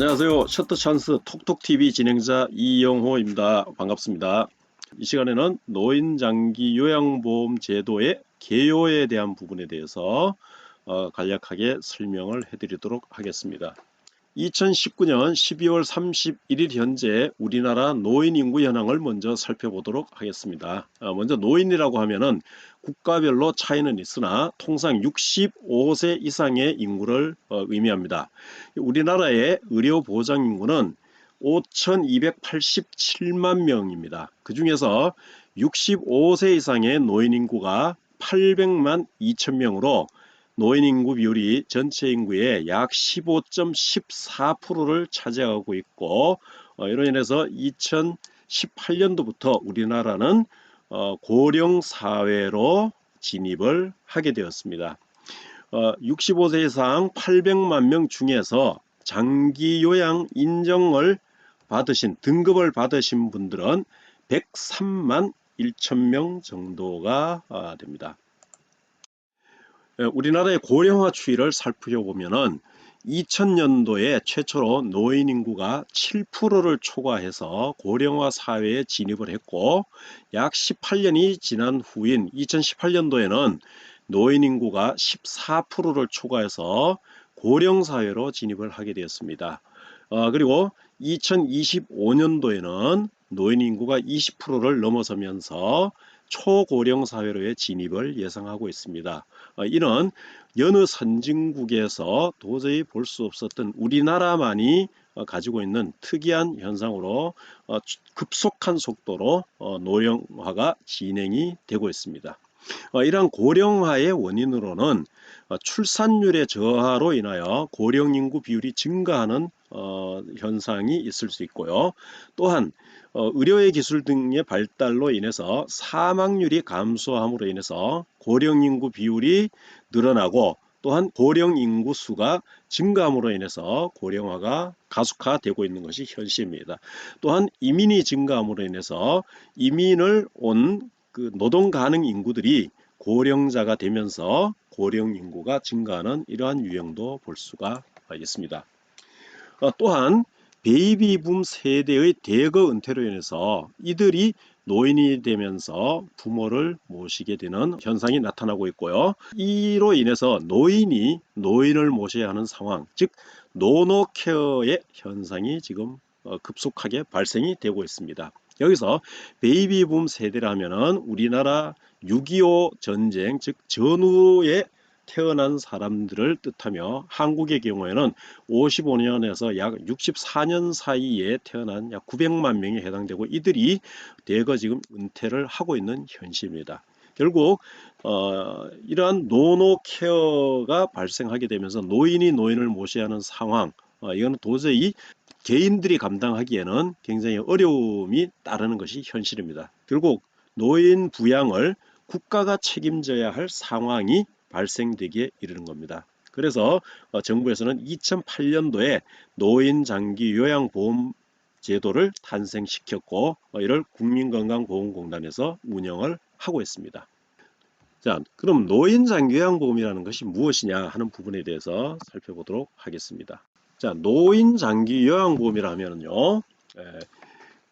안녕하세요. 셔터찬스 톡톡TV 진행자 이영호입니다. 반갑습니다. 이 시간에는 노인장기 요양보험 제도의 개요에 대한 부분에 대해서 간략하게 설명을 해드리도록 하겠습니다. 2019년 12월 31일 현재 우리나라 노인 인구 현황을 먼저 살펴보도록 하겠습니다. 먼저 노인이라고 하면은 국가별로 차이는 있으나 통상 65세 이상의 인구를 의미합니다. 우리나라의 의료 보장 인구는 5,287만 명입니다. 그 중에서 65세 이상의 노인 인구가 800만 2천 명으로 노인 인구 비율이 전체 인구의 약 15.14%를 차지하고 있고, 이로 인해서 2018년도부터 우리나라는 고령 사회로 진입을 하게 되었습니다. 65세 이상 800만 명 중에서 장기 요양 인정을 받으신 등급을 받으신 분들은 103만 1천 명 정도가 됩니다. 우리나라의 고령화 추이를 살펴보면은 2000년도에 최초로 노인 인구가 7%를 초과해서 고령화 사회에 진입을 했고, 약 18년이 지난 후인 2018년도에는 노인 인구가 14%를 초과해서 고령 사회로 진입을 하게 되었습니다. 그리고 2025년도에는 노인 인구가 20%를 넘어서면서 초고령 사회로의 진입을 예상하고 있습니다. 이는 여느 선진국에서 도저히 볼 수 없었던 우리나라만이 가지고 있는 특이한 현상으로 급속한 속도로 노령화가 진행이 되고 있습니다. 이러한 고령화의 원인으로는 출산율의 저하로 인하여 고령 인구 비율이 증가하는 현상이 있을 수 있고요. 또한 의료의 기술 등의 발달로 인해서 사망률이 감소함으로 인해서 고령 인구 비율이 늘어나고, 또한 고령 인구 수가 증가함으로 인해서 고령화가 가속화되고 있는 것이 현실입니다. 또한 이민이 증가함으로 인해서 이민을 온 그 노동 가능 인구들이 고령자가 되면서 고령 인구가 증가하는 이러한 유형도 볼 수가 있습니다. 또한 베이비붐 세대의 대거 은퇴로 인해서 이들이 노인이 되면서 부모를 모시게 되는 현상이 나타나고 있고요. 이로 인해서 노인이 노인을 모셔야 하는 상황, 즉 노노케어의 현상이 지금 급속하게 발생이 되고 있습니다. 여기서 베이비붐 세대라면은 우리나라 6.25 전쟁, 즉 전후에 태어난 사람들을 뜻하며, 한국의 경우에는 55년에서 약 64년 사이에 태어난 약 900만 명이 해당되고, 이들이 대거 지금 은퇴를 하고 있는 현실입니다. 결국 이러한 노노케어가 발생하게 되면서 노인이 노인을 모셔야 하는 상황, 이거는 도저히 개인들이 감당하기에는 굉장히 어려움이 따르는 것이 현실입니다. 결국 노인 부양을 국가가 책임져야 할 상황이 발생되기에 이르는 겁니다. 그래서 정부에서는 2008년도에 노인 장기 요양보험 제도를 탄생시켰고, 이를 국민건강보험공단에서 운영을 하고 있습니다. 자, 그럼 노인 장기 요양보험이라는 것이 무엇이냐 하는 부분에 대해서 살펴보도록 하겠습니다. 자, 노인 장기 요양보험이라 하면요,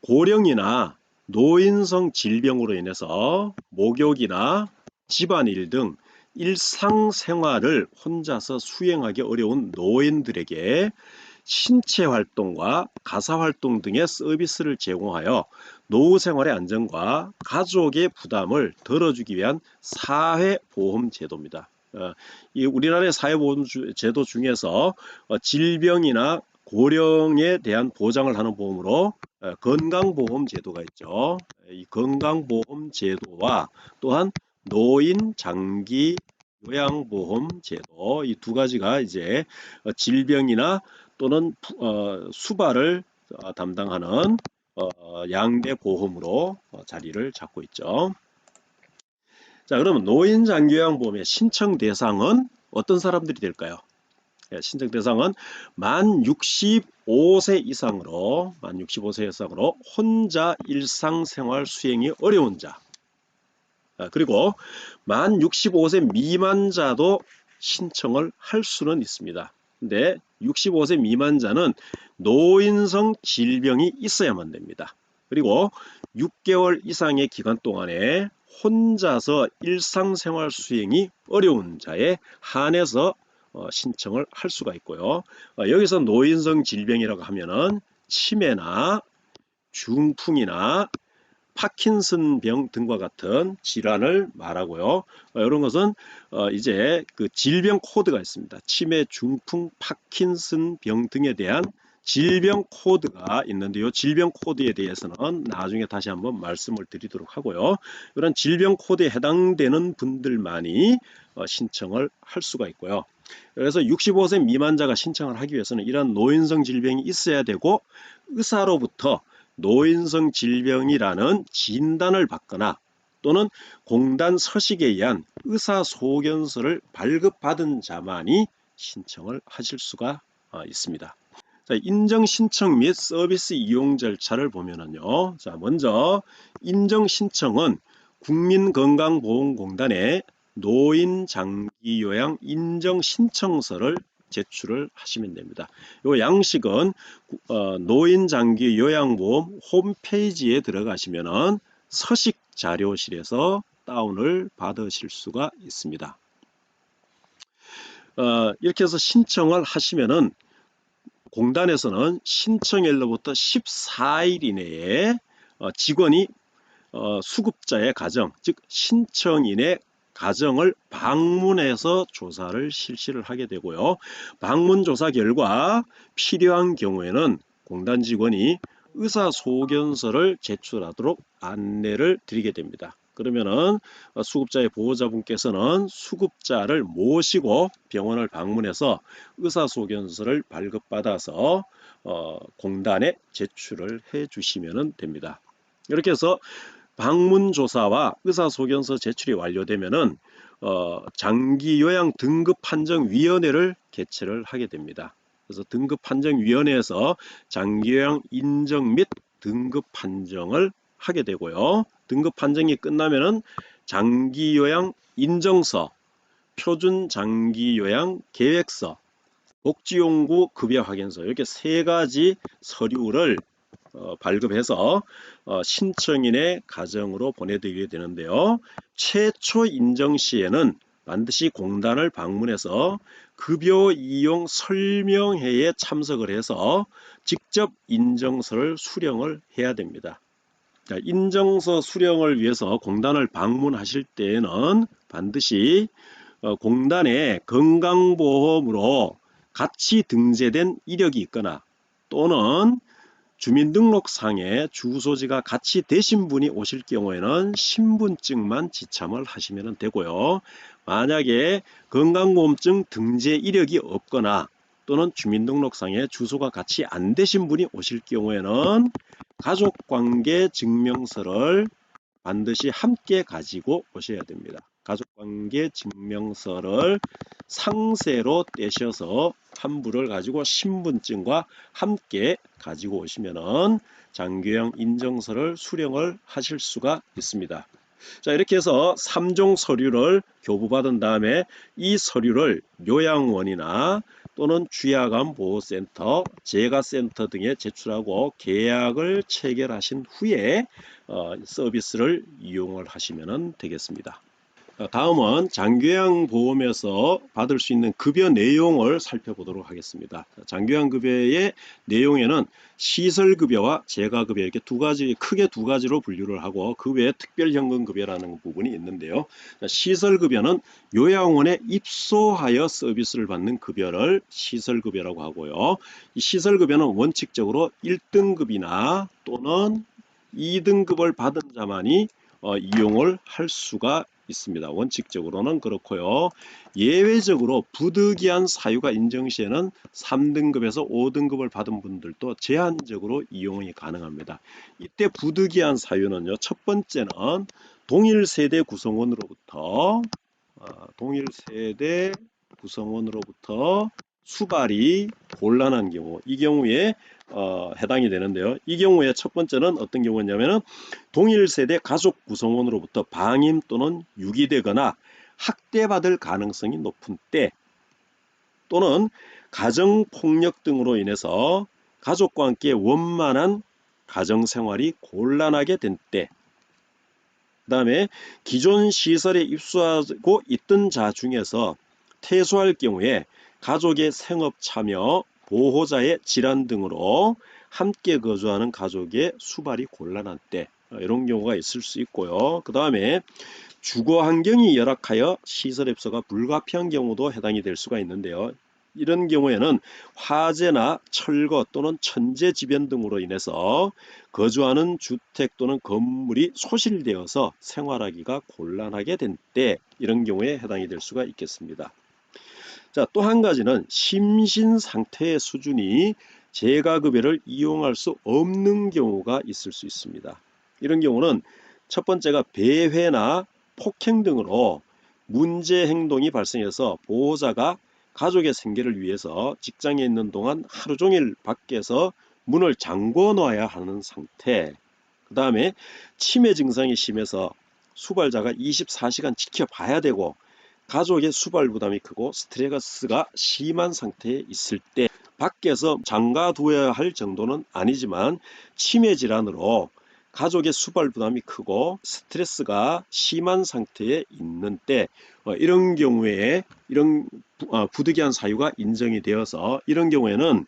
고령이나 노인성 질병으로 인해서 목욕이나 집안일 등 일상생활을 혼자서 수행하기 어려운 노인들에게 신체 활동과 가사 활동 등의 서비스를 제공하여 노후 생활의 안정과 가족의 부담을 덜어주기 위한 사회보험 제도입니다. 이 우리나라의 사회보험 제도 중에서 질병이나 고령에 대한 보장을 하는 보험으로 건강보험 제도가 있죠. 이 건강보험 제도와 또한 노인 장기 요양보험 제도, 이 두 가지가 이제 질병이나 또는 수발을 담당하는 양대 보험으로 자리를 잡고 있죠. 자, 그러면 노인 장기 요양보험의 신청 대상은 어떤 사람들이 될까요? 신청 대상은 만 65세 이상으로 혼자 일상생활 수행이 어려운 자, 그리고 만 65세 미만자도 신청을 할 수는 있습니다. 근데 65세 미만자는 노인성 질병이 있어야만 됩니다. 그리고 6개월 이상의 기간 동안에 혼자서 일상생활 수행이 어려운 자에 한해서 신청을 할 수가 있고요. 여기서 노인성 질병이라고 하면은 치매나 중풍이나 파킨슨병 등과 같은 질환을 말하고요. 이런 것은 이제 그 질병 코드가 있습니다. 치매, 중풍, 파킨슨병 등에 대한 질병 코드가 있는데 이 질병 코드에 대해서는 나중에 다시 한번 말씀을 드리도록 하고요. 이런 질병 코드에 해당되는 분들만이 신청을 할 수가 있고요. 그래서 65세 미만자가 신청을 하기 위해서는 이런 노인성 질병이 있어야 되고 의사로부터 노인성 질병이라는 진단을 받거나 또는 공단 서식에 의한 의사소견서를 발급받은 자만이 신청을 하실 수가 있습니다. 자, 인정 신청 및 서비스 이용 절차를 보면은요. 자, 먼저 인정 신청은 국민건강보험공단에 노인장기요양 인정 신청서를 제출을 하시면 됩니다. 이 양식은 노인장기요양보험 홈페이지에 들어가시면은 서식 자료실에서 다운을 받으실 수가 있습니다. 이렇게 해서 신청을 하시면은 공단에서는 신청일로부터 14일 이내에 직원이 수급자의 가정, 즉 신청인의 가정을 방문해서 조사를 실시를 하게 되고요. 방문 조사 결과 필요한 경우에는 공단 직원이 의사소견서를 제출하도록 안내를 드리게 됩니다. 그러면은 수급자의 보호자분께서는 수급자를 모시고 병원을 방문해서 의사소견서를 발급받아서 공단에 제출을 해 주시면 됩니다. 이렇게 해서 방문조사와 의사소견서 제출이 완료되면은 장기요양 등급판정위원회를 개최를 하게 됩니다. 그래서 등급판정위원회에서 장기요양 인정 및 등급판정을 하게 되고요. 등급판정이 끝나면은 장기요양 인정서, 표준장기요양 계획서, 복지용구 급여 확인서 이렇게 세 가지 서류를 발급해서 신청인의 가정으로 보내드리게 되는데요. 최초 인정 시에는 반드시 공단을 방문해서 급여 이용 설명회에 참석을 해서 직접 인정서를 수령을 해야 됩니다. 인정서 수령을 위해서 공단을 방문하실 때에는 반드시 공단에 건강보험으로 같이 등재된 이력이 있거나 또는 주민등록상에 주소지가 같이 되신 분이 오실 경우에는 신분증만 지참을 하시면 되고요. 만약에 건강보험증 등재 이력이 없거나 또는 주민등록상에 주소가 같이 안 되신 분이 오실 경우에는 가족관계 증명서를 반드시 함께 가지고 오셔야 됩니다. 가족관계 증명서를 상세로 떼셔서 환부를 가지고 신분증과 함께 가지고 오시면은 장기요양 인정서를 수령을 하실 수가 있습니다. 자, 이렇게 해서 3종 서류를 교부받은 다음에 이 서류를 요양원이나 또는 취약암 보호센터, 재가센터 등에 제출하고 계약을 체결하신 후에 서비스를 이용을 하시면 되겠습니다. 다음은 장기요양보험에서 받을 수 있는 급여 내용을 살펴보도록 하겠습니다. 장기요양급여의 내용에는 시설급여와 재가급여 이렇게 크게 두 가지로 분류를 하고 그 외에 특별현금급여라는 부분이 있는데요. 시설급여는 요양원에 입소하여 서비스를 받는 급여를 시설급여라고 하고요. 이 시설급여는 원칙적으로 1등급이나 또는 2등급을 받은 자만이 이용을 할 수가 있습니다. 원칙적으로는 그렇고요. 예외적으로 부득이한 사유가 인정 시에는 3등급에서 5등급을 받은 분들도 제한적으로 이용이 가능합니다. 이때 부득이한 사유는요. 첫 번째는 동일 세대 구성원으로부터 수발이 곤란한 경우, 이 경우에 해당이 되는데요. 이 경우에 첫 번째는 어떤 경우냐면은 동일 세대 가족 구성원으로부터 방임 또는 유기되거나 학대받을 가능성이 높은 때 또는 가정폭력 등으로 인해서 가족과 함께 원만한 가정생활이 곤란하게 된 때, 그 다음에 기존 시설에 입소하고 있던 자 중에서 퇴소할 경우에 가족의 생업 참여, 보호자의 질환 등으로 함께 거주하는 가족의 수발이 곤란한 때, 이런 경우가 있을 수 있고요. 그 다음에 주거 환경이 열악하여 시설 입소가 불가피한 경우도 해당이 될 수가 있는데요. 이런 경우에는 화재나 철거 또는 천재지변 등으로 인해서 거주하는 주택 또는 건물이 소실되어서 생활하기가 곤란하게 된 때, 이런 경우에 해당이 될 수가 있겠습니다. 자, 또 한 가지는 심신 상태의 수준이 재가급여를 이용할 수 없는 경우가 있을 수 있습니다. 이런 경우는 첫 번째가 배회나 폭행 등으로 문제 행동이 발생해서 보호자가 가족의 생계를 위해서 직장에 있는 동안 하루 종일 밖에서 문을 잠궈 놔야 하는 상태, 그 다음에 치매 증상이 심해서 수발자가 24시간 지켜봐야 되고 가족의 수발 부담이 크고 스트레스가 심한 상태에 있을 때, 밖에서 장가두어야 할 정도는 아니지만 치매 질환으로 가족의 수발 부담이 크고 스트레스가 심한 상태에 있는 때, 이런 경우에 이런 부득이한 사유가 인정이 되어서 이런 경우에는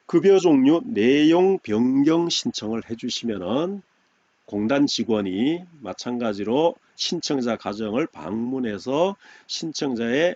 급여 종류 내용 변경 신청을 해주시면은 공단 직원이 마찬가지로 신청자 가정을 방문해서 신청자의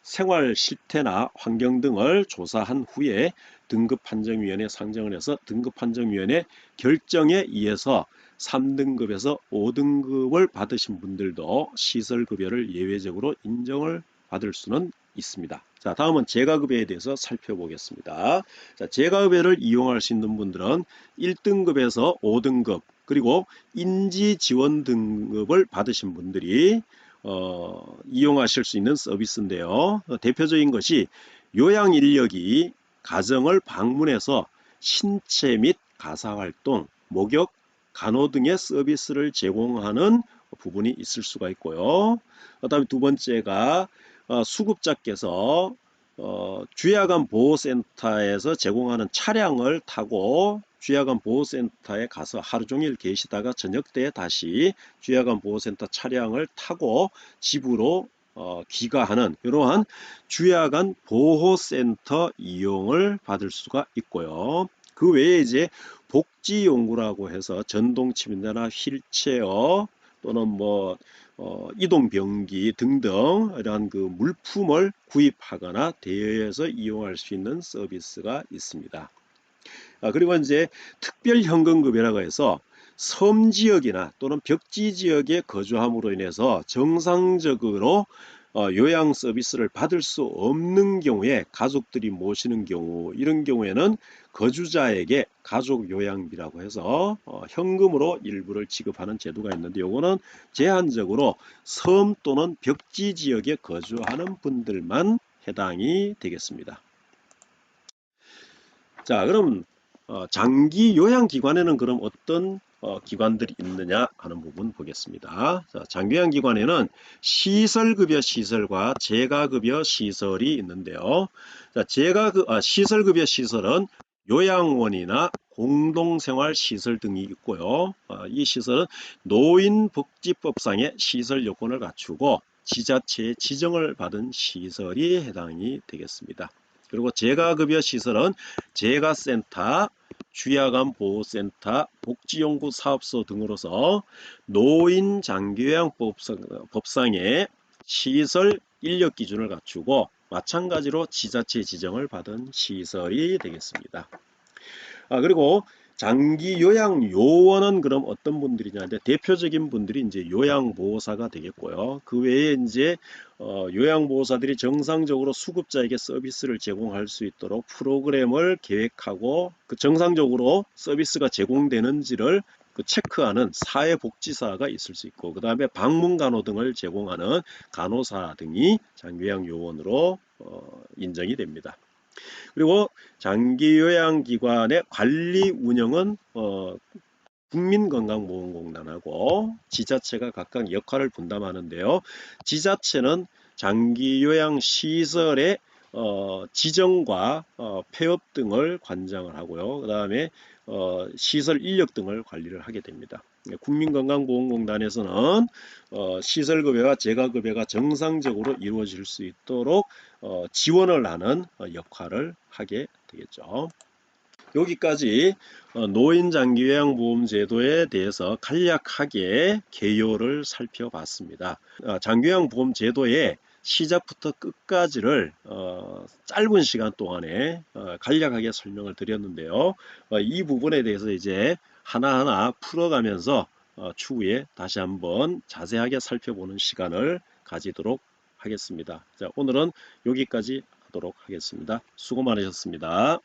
생활 실태나 환경 등을 조사한 후에 등급판정위원회에 상정을 해서 등급판정위원회 결정에 의해서 3등급에서 5등급을 받으신 분들도 시설급여를 예외적으로 인정을 받을 수는 있습니다. 자, 다음은 재가급여에 대해서 살펴보겠습니다. 자, 재가급여를 이용할 수 있는 분들은 1등급에서 5등급 그리고 인지지원 등급을 받으신 분들이 이용하실 수 있는 서비스인데요. 대표적인 것이 요양인력이 가정을 방문해서 신체 및 가사활동, 목욕, 간호 등의 서비스를 제공하는 부분이 있을 수가 있고요. 그 다음에 두 번째가 수급자께서 주야간 보호센터에서 제공하는 차량을 타고 주야간 보호센터에 가서 하루 종일 계시다가 저녁 때 다시 주야간 보호센터 차량을 타고 집으로 귀가하는 이러한 주야간 보호센터 이용을 받을 수가 있고요. 그 외에 이제 복지용구라고 해서 전동침대나 휠체어 또는 뭐 이동병기 등등 이러한 그 물품을 구입하거나 대여해서 이용할 수 있는 서비스가 있습니다. 그리고 이제 특별현금급여라고 해서 섬 지역이나 또는 벽지 지역에 거주함으로 인해서 정상적으로 요양 서비스를 받을 수 없는 경우에 가족들이 모시는 경우, 이런 경우에는 거주자에게 가족 요양비라고 해서 현금으로 일부를 지급하는 제도가 있는데, 요거는 제한적으로 섬 또는 벽지 지역에 거주하는 분들만 해당이 되겠습니다. 자, 그럼 장기 요양기관에는 그럼 어떤 기관들이 있느냐 하는 부분 보겠습니다. 자, 장기요양기관에는 시설급여 시설과 재가급여 시설이 있는데요. 자, 시설급여 시설은 요양원이나 공동생활시설 등이 있고요. 이 시설은 노인복지법상의 시설 요건을 갖추고 지자체의 지정을 받은 시설이 해당이 되겠습니다. 그리고 재가급여 시설은 재가센터, 주야간 보호센터, 복지연구 사업소 등으로서 노인 장기요양법상의 시설 인력 기준을 갖추고 마찬가지로 지자체 지정을 받은 시설이 되겠습니다. 그리고 장기 요양 요원은 그럼 어떤 분들이냐 하는데, 대표적인 분들이 이제 요양보호사가 되겠고요. 그 외에 이제 요양보호사들이 정상적으로 수급자에게 서비스를 제공할 수 있도록 프로그램을 계획하고 그 정상적으로 서비스가 제공되는지를 체크하는 사회복지사가 있을 수 있고, 그 다음에 방문간호 등을 제공하는 간호사 등이 장기요양 요원으로 인정이 됩니다. 그리고 장기요양기관의 관리 운영은 국민건강보험공단하고 지자체가 각각 역할을 분담하는데요. 지자체는 장기요양시설의 지정과 폐업 등을 관장을 하고요. 그 다음에 시설 인력 등을 관리를 하게 됩니다. 국민건강보험공단에서는 시설급여와 재가급여가 정상적으로 이루어질 수 있도록 지원을 하는 역할을 하게 되겠죠. 여기까지 노인장기요양보험제도에 대해서 간략하게 개요를 살펴봤습니다. 장기요양보험제도의 시작부터 끝까지를 짧은 시간 동안에 간략하게 설명을 드렸는데요. 이 부분에 대해서 이제 하나하나 풀어가면서 추후에 다시 한번 자세하게 살펴보는 시간을 가지도록 하겠습니다. 자, 오늘은 여기까지 하도록 하겠습니다. 수고 많으셨습니다.